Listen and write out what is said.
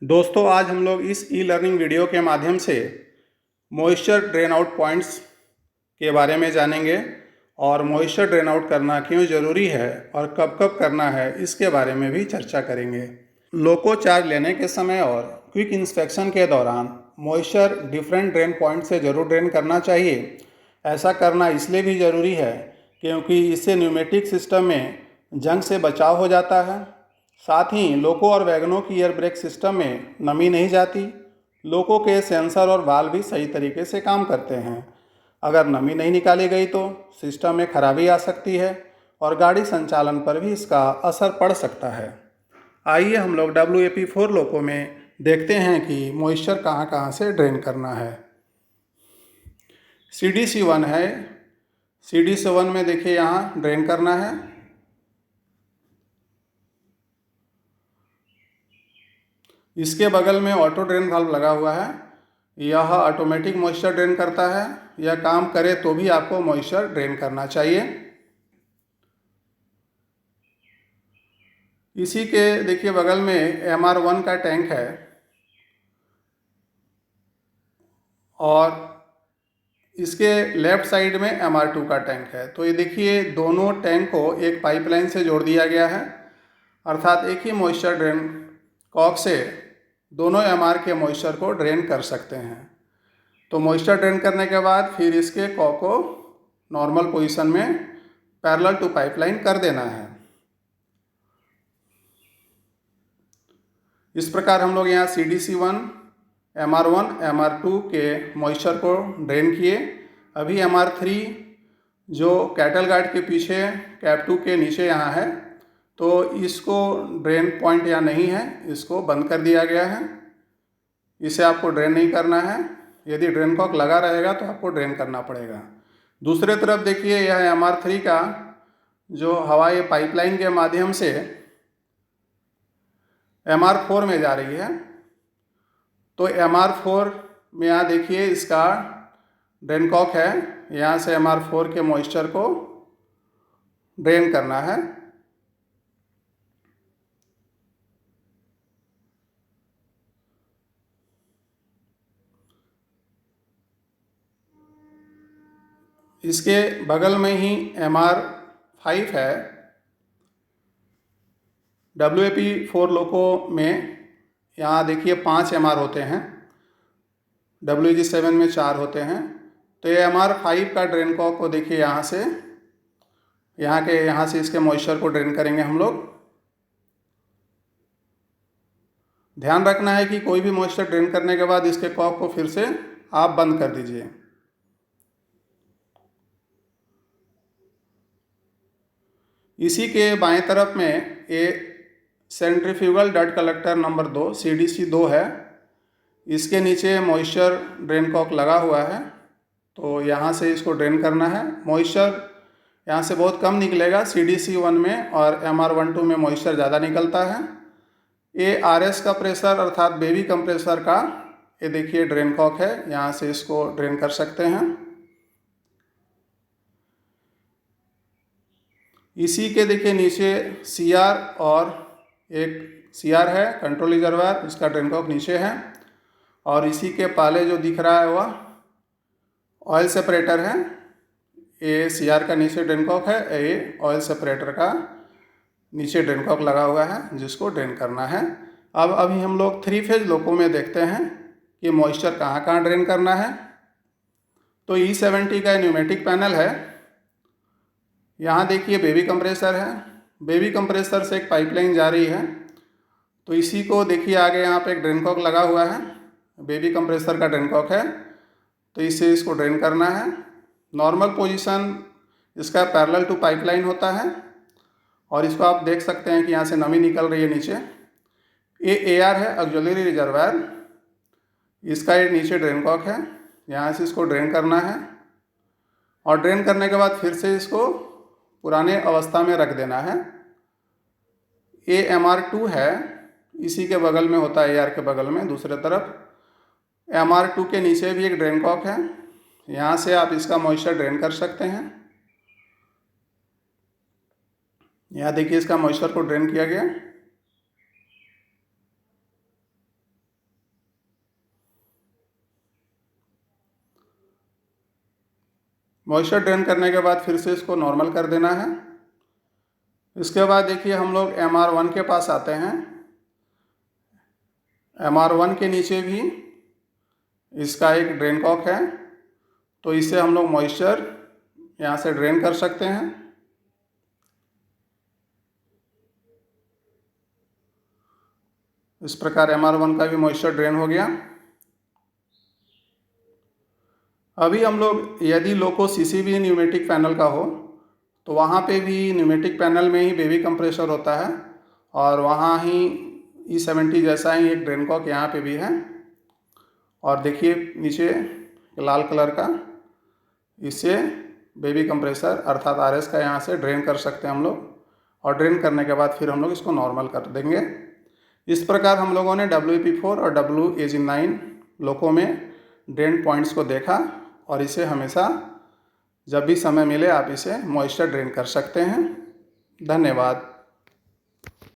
दोस्तों, आज हम लोग इस ई लर्निंग वीडियो के माध्यम से मॉइस्चर ड्रेन आउट पॉइंट्स के बारे में जानेंगे और मॉइस्चर ड्रेन आउट करना क्यों ज़रूरी है और कब कब करना है इसके बारे में भी चर्चा करेंगे। लोको चार्ज लेने के समय और क्विक इंस्पेक्शन के दौरान मॉइस्चर डिफरेंट ड्रेन पॉइंट से ज़रूर ड्रेन करना चाहिए। ऐसा करना इसलिए भी ज़रूरी है क्योंकि इससे न्यूमेटिक सिस्टम में जंग से बचाव हो जाता है। साथ ही लोको और वैगनों की एयर ब्रेक सिस्टम में नमी नहीं जाती। लोको के सेंसर और वाल्व भी सही तरीके से काम करते हैं। अगर नमी नहीं निकाली गई तो सिस्टम में खराबी आ सकती है और गाड़ी संचालन पर भी इसका असर पड़ सकता है। आइए हम लोग WAP4 लोको में देखते हैं कि मॉइस्चर कहाँ कहाँ से ड्रेन करना है। CDC1 है। CDC1 में देखिए यहाँ ड्रेन करना है। इसके बगल में ऑटो ड्रेन वाल्व लगा हुआ है। यह ऑटोमेटिक मॉइस्चर ड्रेन करता है। यह काम करे तो भी आपको मॉइस्चर ड्रेन करना चाहिए। इसी के देखिए बगल में MR1 का टैंक है और इसके लेफ्ट साइड में MR2 का टैंक है। तो ये देखिए दोनों टैंक को एक पाइपलाइन से जोड़ दिया गया है, अर्थात एक ही मॉइस्चर ड्रेन कॉक से दोनों MR के मॉइस्चर को ड्रेन कर सकते हैं। तो मॉइस्चर ड्रेन करने के बाद फिर इसके कॉक को नॉर्मल पोजीशन में पैरेलल टू पाइपलाइन कर देना है। इस प्रकार हम लोग यहाँ CDC1, MR1, MR2 के मॉइस्चर को ड्रेन किए। अभी MR3 जो कैटल गार्ड के पीछे कैप 2 के नीचे यहाँ है, तो इसको ड्रेन पॉइंट यहाँ नहीं है, इसको बंद कर दिया गया है। इसे आपको ड्रेन नहीं करना है। यदि ड्रेन कॉक लगा रहेगा तो आपको ड्रेन करना पड़ेगा। दूसरे तरफ देखिए यह MR3 का जो हवा ये पाइपलाइन के माध्यम से MR4 में जा रही है। तो MR4 में यहाँ देखिए इसका ड्रेन कॉक है। यहाँ से MR4 के मॉइस्चर को ड्रेन करना है। इसके बगल में ही MR5 है। WAP4 लोको में यहाँ देखिए 5 MR होते हैं, WG7 में 4 होते हैं। तो ये MR5 का ड्रेन कॉक को देखिए यहाँ से इसके मॉइस्चर को ड्रेन करेंगे हम लोग। ध्यान रखना है कि कोई भी मॉइस्चर ड्रेन करने के बाद इसके कॉक को फिर से आप बंद कर दीजिए। इसी के बाएं तरफ में ये centrifugal dirt collector number 2 CDC2 है। इसके नीचे मॉइस्चर ड्रेन कॉक लगा हुआ है, तो यहाँ से इसको ड्रेन करना है। मॉइस्चर यहाँ से बहुत कम निकलेगा CDC1 में, और MR12 में मॉइस्चर ज़्यादा निकलता है। ये RS का प्रेशर अर्थात बेबी कंप्रेसर का ये देखिए ड्रेन कॉक है, यहाँ से इसको ड्रेन कर सकते हैं। इसी के देखिए नीचे CR और एक CR है कंट्रोल रिजर्वायर, इसका ड्रेन कॉक नीचे है। और इसी के पाले जो दिख रहा है वह ऑयल सेपरेटर है। ये CR का नीचे ड्रेन कॉक है, ये ऑयल सेपरेटर का नीचे ड्रेन कॉक लगा हुआ है जिसको ड्रेन करना है। अब अभी हम लोग 3 फेज लोको में देखते हैं कि मॉइस्चर कहाँ कहाँ ड्रेन करना है। तो E70 का न्यूमेटिक पैनल है। यहाँ देखिए बेबी कंप्रेसर है। बेबी कंप्रेसर से एक पाइपलाइन जा रही है, तो इसी को देखिए आगे यहाँ पे एक ड्रेन कॉक लगा हुआ है, बेबी कंप्रेसर का ड्रेन कॉक है। तो इससे इसको ड्रेन करना है। नॉर्मल पोजीशन इसका पैरेलल टू पाइपलाइन होता है, और इसको आप देख सकते हैं कि यहाँ से नमी निकल रही है नीचे। ये AR है ऑक्सिलरी रिजर्वायर, इसका ये नीचे ड्रेन कॉक है, यहाँ से इसको ड्रेन करना है। और ड्रेन करने के बाद फिर से इसको पुराने अवस्था में रख देना है। ये MR2 है, इसी के बगल में होता है AR के बगल में। दूसरे तरफ MR2 के नीचे भी एक ड्रेन कॉक है, यहाँ से आप इसका मॉइस्चर ड्रेन कर सकते हैं। यहाँ देखिए इसका मॉइस्चर को ड्रेन किया गया। मॉइस्चर ड्रेन करने के बाद फिर से इसको नॉर्मल कर देना है। इसके बाद देखिए हम लोग MR1 के पास आते हैं। MR1 के नीचे भी इसका एक ड्रेन कॉक है, तो इससे हम लोग मॉइस्चर यहाँ से ड्रेन कर सकते हैं। इस प्रकार MR1 का भी मॉइस्चर ड्रेन हो गया। अभी हम लोग यदि लोको CCB न्यूमेटिक पैनल का हो तो वहाँ पे भी न्यूमेटिक पैनल में ही बेबी कंप्रेसर होता है और वहाँ ही E70 जैसा ही एक ड्रेन कॉक यहाँ पे भी है। और देखिए नीचे लाल कलर का, इससे बेबी कंप्रेसर अर्थात RS का यहाँ से ड्रेन कर सकते हैं हम लोग, और ड्रेन करने के बाद फिर हम लोग इसको नॉर्मल कर देंगे। इस प्रकार हम लोगों ने WP4 और WAG9 लोको में ड्रेन पॉइंट्स को देखा, और इसे हमेशा जब भी समय मिले आप इसे मॉइस्चर ड्रेन कर सकते हैं। धन्यवाद।